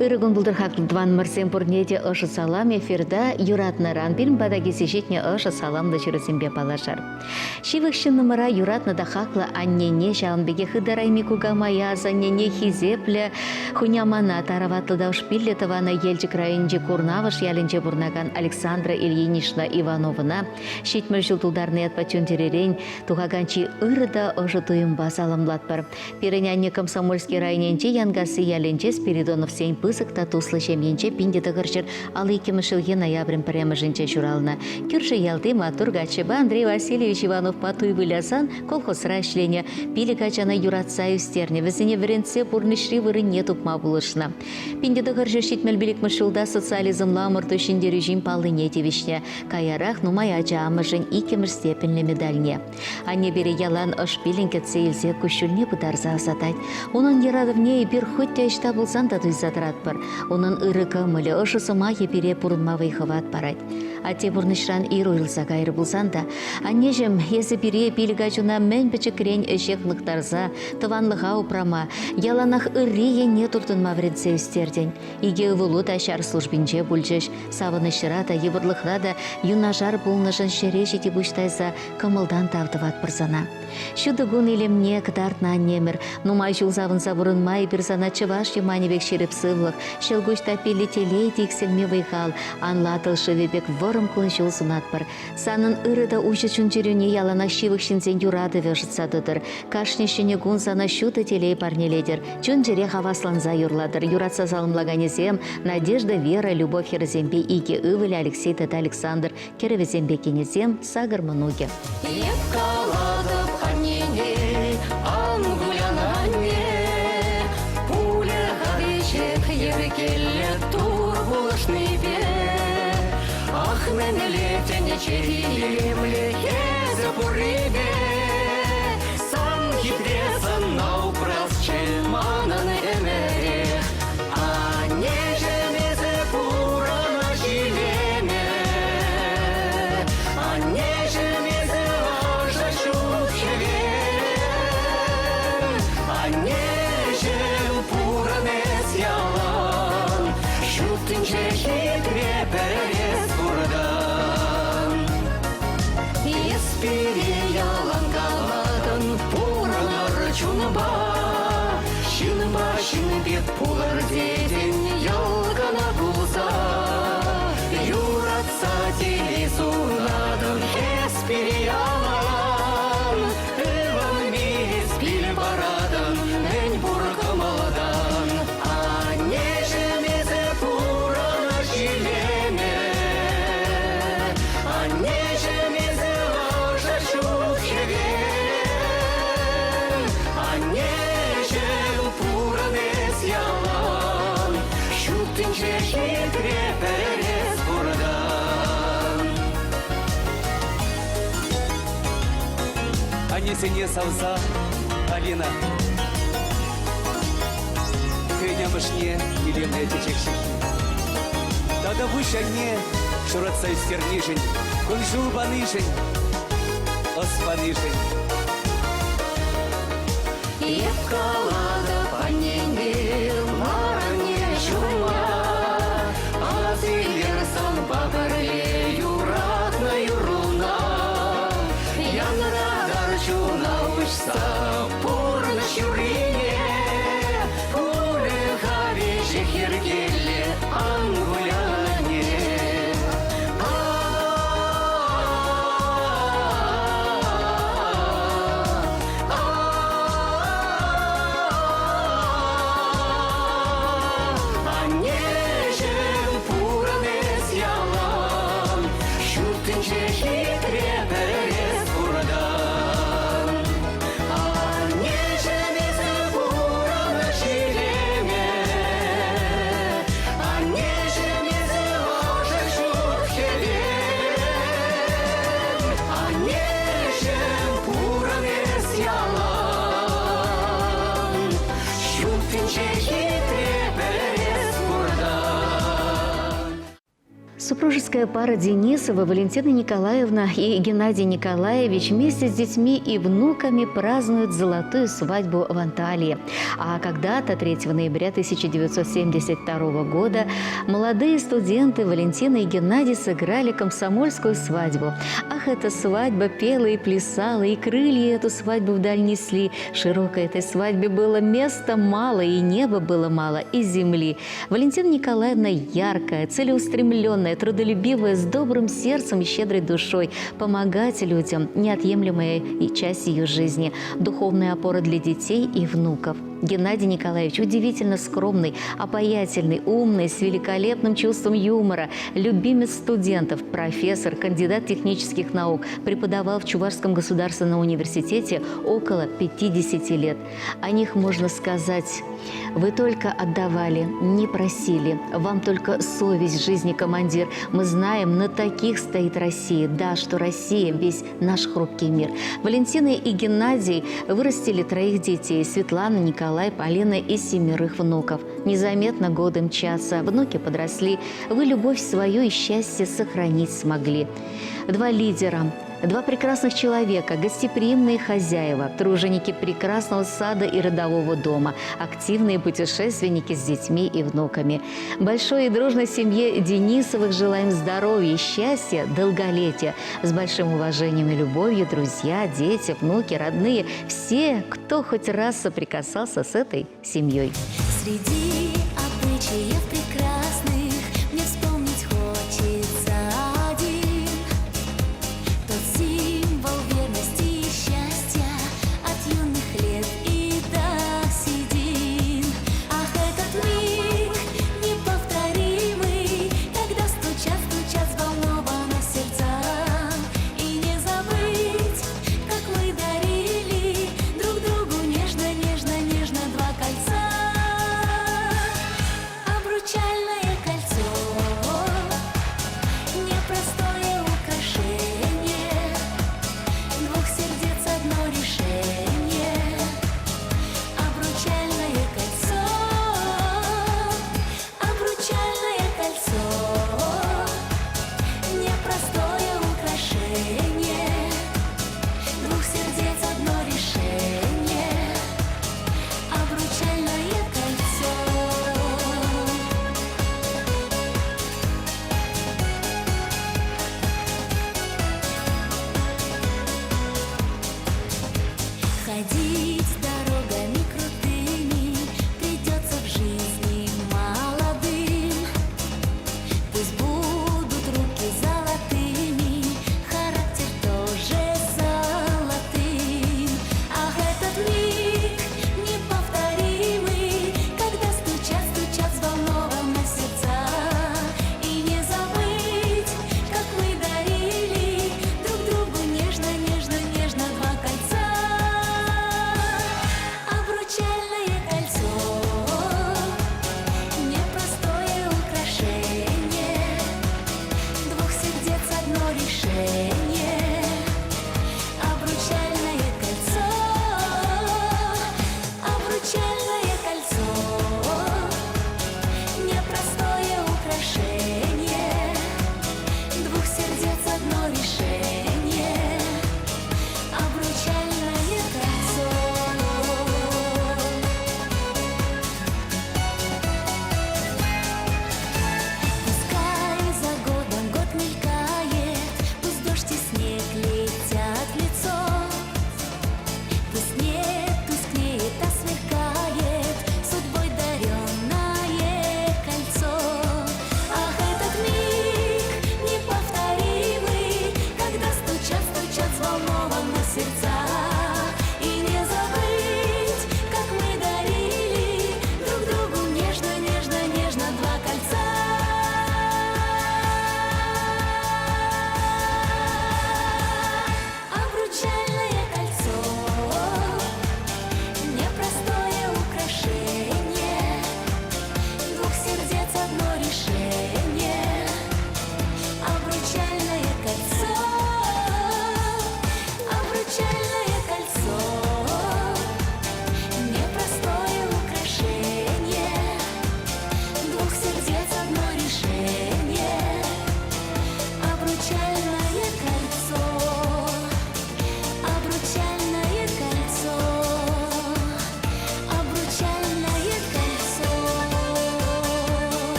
Иргун булдырхак дван марсен пурнете ышы салам эфирда юратны ранбин бадагиси жетне ышы салам да чырысембе палашар. Шивыкшын нымыра юратны да хакла аннене шаунбеге хыдарайми кугамая заннене хизепле хунямана тараватлы да ушпилле тавана елчик районже курнавыш ялинче бурнаган Александра Ильинична Ивановна шитмір жылтулдарны атпачун теререн тугаганчи ырыда ышы туйымба саламлатпар. Перенянне Комсомольский районенче янгасы ялинче Спиридонов сень пысыкта туслы шемьенче пиндеті ғыршыр алы 2000 ноябрин пірямыжынче журална. Кюрши ялты матур гачеба Андрей Васильевич Иванов патуй вылясан колхозра ішлене. Пили гачана юратса юстерне, візіне віренце пурнышри вырыне тупма булышна. Пиндеті ғыршыр шитмел билік мышылда социализм ламырты үшінде режим палыне тевишне. Каярах нумай ача амыжын икемір степенлі медальне. Анне бере ялан ыш билін кетсе елзе күшілне бұдарза асатайд. Onun yaradывне bir хутте ішта болсан да туйзадыратпыр. Onun ыры кымылы ұшысы мае бере бұрынмавай хыват барайд. Ате бұрнышран ир ойылса кайры болсан да, аннежем есі бере билгачуна мен бічі крен әшек лықтарза, тыванлыға упрама, яланах ыррие не туртынма вредсе үстерден. Иге ұвылу да шар службинче бүлжеш, савынышыра да, ебірлықра да, юнажар бұлнышын шере жеті бұштайса, кымылдан тавдыват бірзана. Шудығын елемне кыдартна немір, нумай жылзавынса бұрынмай бірзана чываш еманебек шеріп сывлық, шелгушта пелетелей текселме вайхал, анлатыл шывебек вырым күн жыл сунатпыр. Санын ырыда ұшы чүнчерюне ялана шивықшінзен юрады вежітсадыдыр. Кашнешіне гун сана шуты телей парнеледер. Чүнчере хавасланза юрладыр. Юратса залымлаганезем Надежда, Вера, Любовь Херзембе, Иге Ывыль, Алексей, Тет Александр, Керевезембе Кенезем, Сагар Мануге. Менелетіне черемле езі бұребе, сан хитресін наупрас чеманын әмерех, а нежемезі пурана жилеме, а нежемезі ажа шухеве, а нежем пуранес ялан, шутынче хитре перес бурдан. Еспире ялан каладын пуранар чунба, шинба пулар деден ялгана булса, юратса телесунадын еспире ялан, ыван мес бил барадын мен буркамалдан, а нежемезе пурана жилеме, а нежемезе ажа шухеве, а нежем пуранес ялан, шутынче хитре перес бурдан. Анесене сауза, Алина. Хренямышне елемне течекші. Тада вышанне шуратса үстернишін, күнжул банышын, оспанышын. Епкалада паненге маране шума, азилер сан бабырле юратна юруна, янрадар чуна ұшса пурна шурине, пуле хави жехергеле ангуляне. Супружеская пара Денисова Валентина Николаевна и Геннадий Николаевич вместе с детьми и внуками празднуют золотую свадьбу в Анталии. А когда-то, 3 ноября 1972 года, молодые студенты Валентина и Геннадий сыграли комсомольскую свадьбу. Ах, эта свадьба пела и плясала, и крылья эту свадьбу вдаль несли. Широкой этой свадьбе было места мало, и неба было мало, и земли. Валентина Николаевна яркая, целеустремленная, трудолюбивая, с добрым сердцем и щедрой душой, помогать людям – неотъемлемая и часть ее жизни, духовная опора для детей и внуков. Геннадий Николаевич удивительно скромный, обаятельный, умный, с великолепным чувством юмора, любимец студентов, профессор, кандидат технических наук, преподавал в Чувашском государственном университете около 50 лет. О них можно сказать: вы только отдавали, не просили, вам только совесть жизни, командир. Мы знаем, на таких стоит Россия. Да, что Россия – весь наш хрупкий мир. Валентина и Геннадий вырастили 3 детей – Светлана, Николай, Полина и 7 внуков. Незаметно годы мчатся, внуки подросли, вы любовь свою и счастье сохранить смогли. 2 лидера, 2 прекрасных человека, гостеприимные хозяева, труженики прекрасного сада и родового дома, активные путешественники с детьми и внуками. Большой и дружной семье Денисовых желаем здоровья, счастья, долголетия. С большим уважением и любовью друзья, дети, внуки, родные, все, кто хоть раз соприкасался с этой семьей. Среди обычаев прекрасных мне вспомнить хочется один, тот символ верности и счастья от юных лет и до седин. Ах, этот миг неповторимый, когда стучат взволнованно сердца, и не забыть, как мы дарили друг другу нежно, нежно, нежно 2 кольца.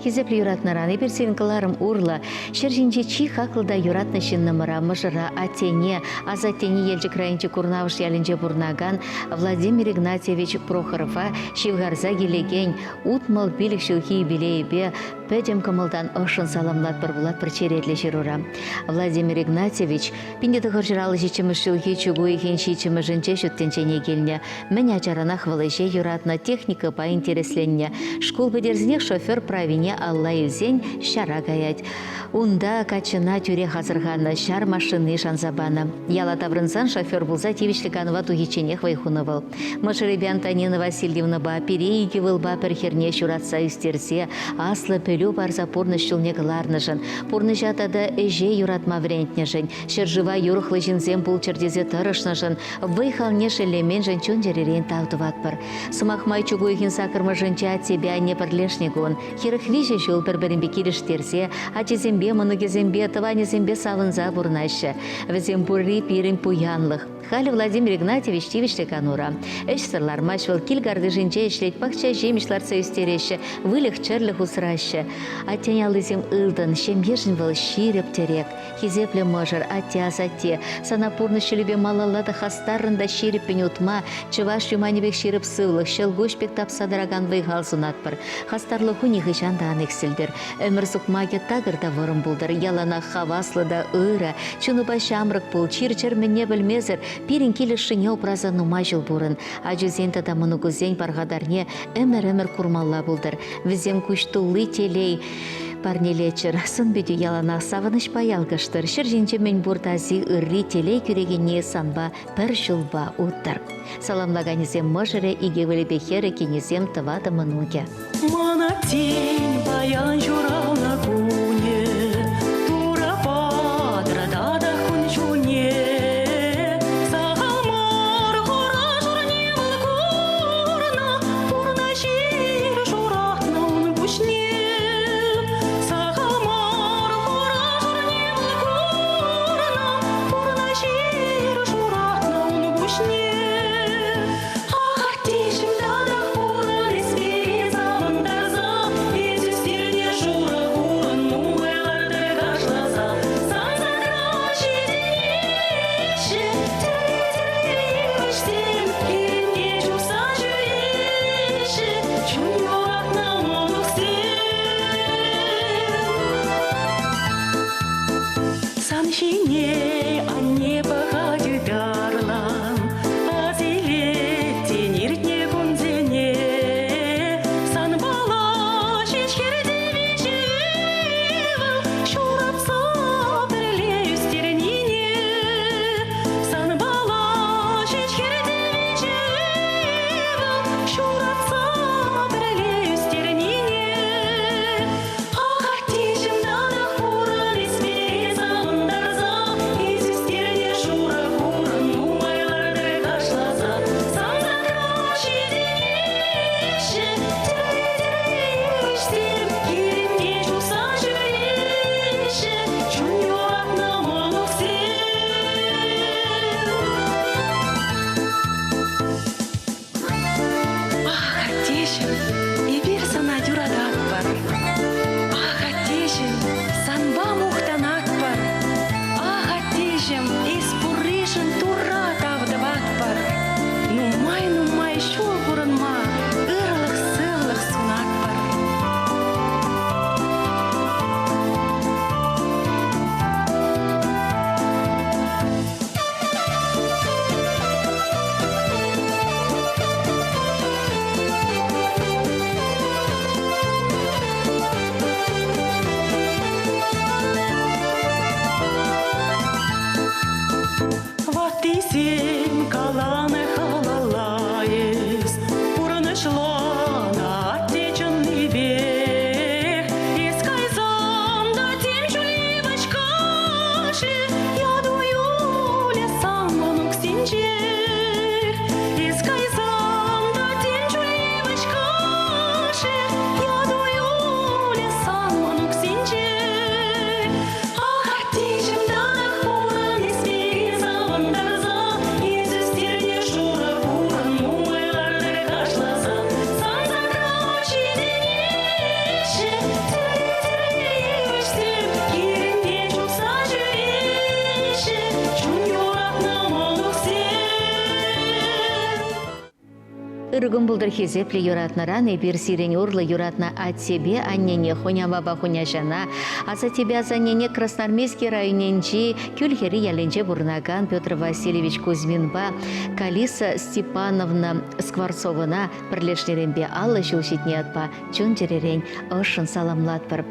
Хизепле юратнараны берсен кыларым урла. Шержинче чи хаклда юратны шиннымыра мыжыра атене, азатене елжі крайынче курнавыш ялінче бурнаган Владимир Игнатьевич Прохорова шивгарза келеген утмал билік шылхи билейбе пәдем кымылдан ышын саламлат бір булат бір черетле жирура. Владимир Игнатьевич пиндеті ғыржыралы жичімі шылхи чугу ехен шичімі жінче шүттенчене келіне. Мен ачарана хвалыже юратна техника по интересленне. Школ бедерзіне шофер правине алла илзен шара гаять. Унда качына тюре хазырғаны шар машины шанзабана. Яла таврынсан шофер булза тивичликанова тугиченех вайхунывал. Машыребе Антонина Васильевна ба перейки выл ба перхерне шуратса үстерсе, аслы пөлю барза порны шылне кыларнышын. Порны жатада эже юратма врентнешін. Шержыва юрхлы жинзем пул чердезе тырышнышын. Вайхалне шелемен жын чун жеререн тауытыватпыр. Сымахмай чугуйхин сакырмы жынча от себя не пірлешнегон. Хирыхвиже жыл бір-бірінбе келіштерсе, ачезембе мұнығезембе, тыванезембе савынза бурнашы. Візембурри пирин пуянлық. Халі Владимир Игнатьевич тивишле канура. Эш сырлар машвал килгарды жинче ишлет пахча жемишлар союстереші, вылых чырлых усрашы. Аттянялызем ылдын, шем ежін выл ширеп терек. Хизепле мыжыр, аттяз атте. Санапурны шелебе малалада хастарында ширеппен утма, чываш юманебек ширеп сывлых, шелгуш пек тапсадараган вайғал сунатпыр. Хастарлы хуни хышандан эксілдір. Өмір сукмаге тагырда вырым булдыр, ялана хаваслыда ыра, чунуба шамрык пул, чир-чир менне білмезір, пирин келішіне опраза нума жыл бұрын. Ажузен тада мұнығызен барғадарне өмір-өмір курмалла булдыр. Візем күштулы телей, парнелечір, сын бүйді ялана савыныш баялғыштыр. Шыржинче мен бұртази ырри телей күрегіне санба пір жылба ұттыр. Саламлаганезем мұжыры игевілі бехері кенезем тывады мұнуге. Мана тень баян журал на куне, тура падра дада хун жуне. Сахалмар хора журне был курна, пурна шир журатна он бушне. Сахалмар хора журне был курна, пурна шир журатна он бушне. Артишим дада хуран испери завандарза, эти стерне жура хуран муэлар дыргашлаза. Санса краши денеші, тірі-тірі-тірі-тірі, керіне жуса жүреші, чун юратна монық Сан шине анне бағады дарлан, азилет тенертне күнзене. Сан бала шешкерде вежевыл, шурапса бірле үстерніне. Сан бала шешкерде вежевыл, шурапса бірле үстерніне. Артишим дада хуран испери завандарза, эти стерне жура хуран муайлар дыргашлаза. Санса краши денеші, тірі-тірі-тірі, керіне жуса жүреші, чун юратна монық Ах, аттешім, ебір сана юрадат бар. Ах, аттешім, санба мухтанат бар. Ах, аттешім, испурришын тура тавдават бар. Нумай шул бұрынма, ырлық-сылық сунат бар. пургым булдыр хезепле юратнаран эбир сирень урлы юратна от себе аннене хуня баба хуня жана, а за тебя занене Красноармейский районенчи кюльхери яленче бурнаган Петр Васильевич Кузьминба, Калиса Степановна Скворцовына пірлешнеренбе аллы жылшитне атпа чун жерерень ышын саламлатпыр.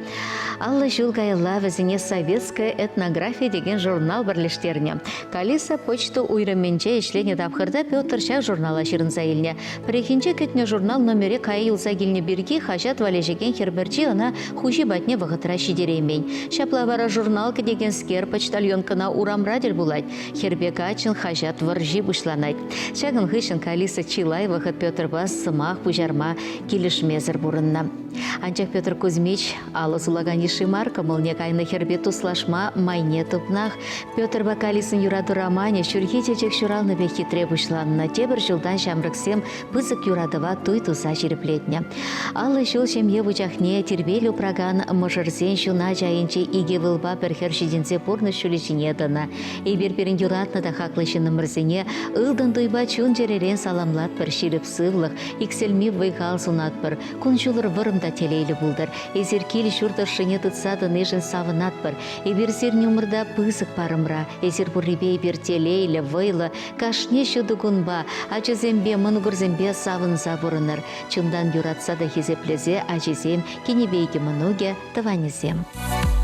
Аллы жыл гайла візіне советская этнография деген журнал бірлештеріне. Калиса почту уйрыменче ішлене дапқырда Петр Шак журнала шырын заилне. Прехинче кетне журнал номере кайы юлса келіне бірге хажат валежеген херберчи ана хужи батне вғытыра шидеремень. Шаплавара журналка деген скер почтальонкана урамрадер булать. Хербек ачын хажат варжи бушланать. Шагын хышын Калиса чилай вғыт Петр Бас сымақ бужарма келішмезір бурынна. Анчак Петр Кузьмич алы сулагани шимарка мылне кайны хербе туслашма майне тупнах. Петр ба Калисын юраду романе шүрхи чечек шуралны бе хитре бушланна. Тебір жылдан шамрыксем пызык юрадыва туй туса жирплетне. Алы жыл шемье вучахне тербелю праган мыжырсен шуна жайынче иге вылба перхер шиденсе порны шүлешіне дына. Эбер-берін юратны да хаклышыны мырзене ылдын туйба чун жеререн саламлат бір ширіп сывлық, икселми вайхал сунат бір, күн жулыр вырымда телейлі булдыр. Эзер келі шурдыршыне тұтсады нежін савынат бір. Эбер зерне умырда пызык парымра, эзер бұрребе эбер телейлі, вайлы, кашне шудугунба, ачызембе, мұнығырзембе савынза бұрыныр. Чундан юратса да хезеплезе, ачызем, кенебейге мұнуге тыванезем.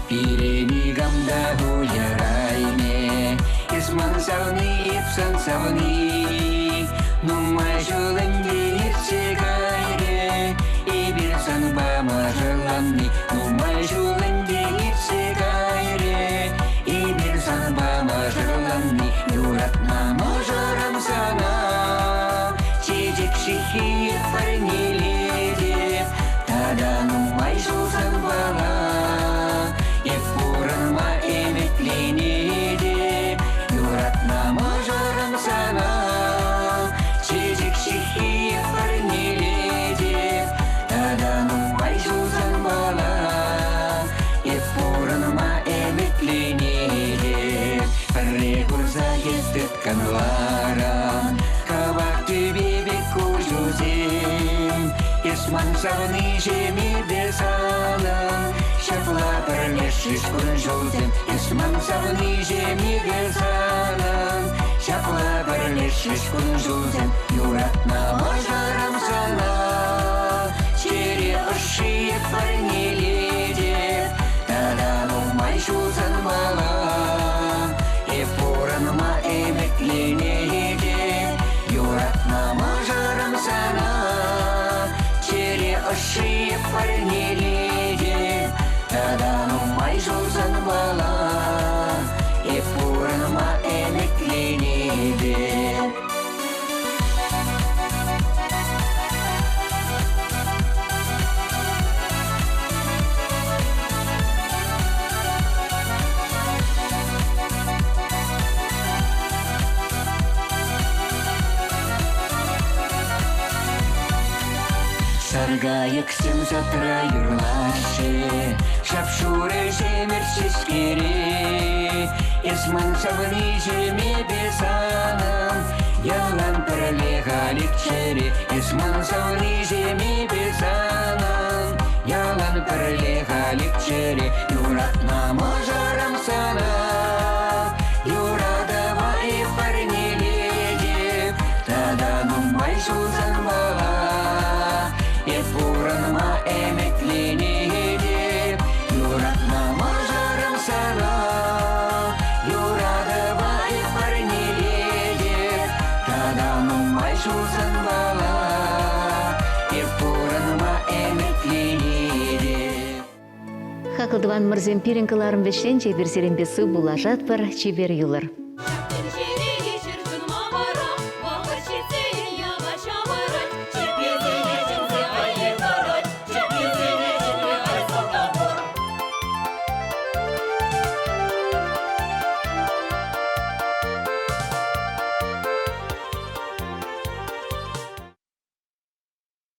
Пирени гамда хуярайме, Исман савни, ипсан савни, Нумай жулынде ерсе гайре, Ибир санба мажыланни, Нумай жулынде ерсе гайре, Ибир санба мажыланни, Юратна мажарам сана, Чечек шихи парниледе, Тада нумай жул санбала, Ефуранма эметленеде, Юратна мажарам сана, Чечек шихи парниледе, Тада нумай жул санбала, Ефуранма эметленеде. Пірре курса естіп канлара, Кабак төбебек көжузем, Есман савны жеме бесалам, Шапла пірлешіш күн жолзем, Есман савны жеме бесалам, Шапла пірлешіш күн жолзем, Юратна мажарам сана, Чере ұшы парнеледе, Тада нумай жолзан бала, Ефуранма эметленеде, Юратна мажарам сана, Чере ұшы парнеледе, Тада нумай жолзан бала, Ефуранма эметленеде. Саргайык сен затра юрлашы, Шапшуры жемерсіз кере, Есман савны жеме бесанам, Ялан пірле ғалик чере, Есман савны жеме бесанам, Ялан пірле ғалик чере, Юратна мажарам сана, Юрадава и парнеледе, Тада нумай жулзан бала, Ефуранма эметленеде, Юратна мажарам сана, Юрадава и парнеледе, Тада нумай жулзан бала, Ефуранма эметленеде. Хақылдыван мырзем пиренкаларым вешленче бір серембесі бұлажат бір чебер юлыр.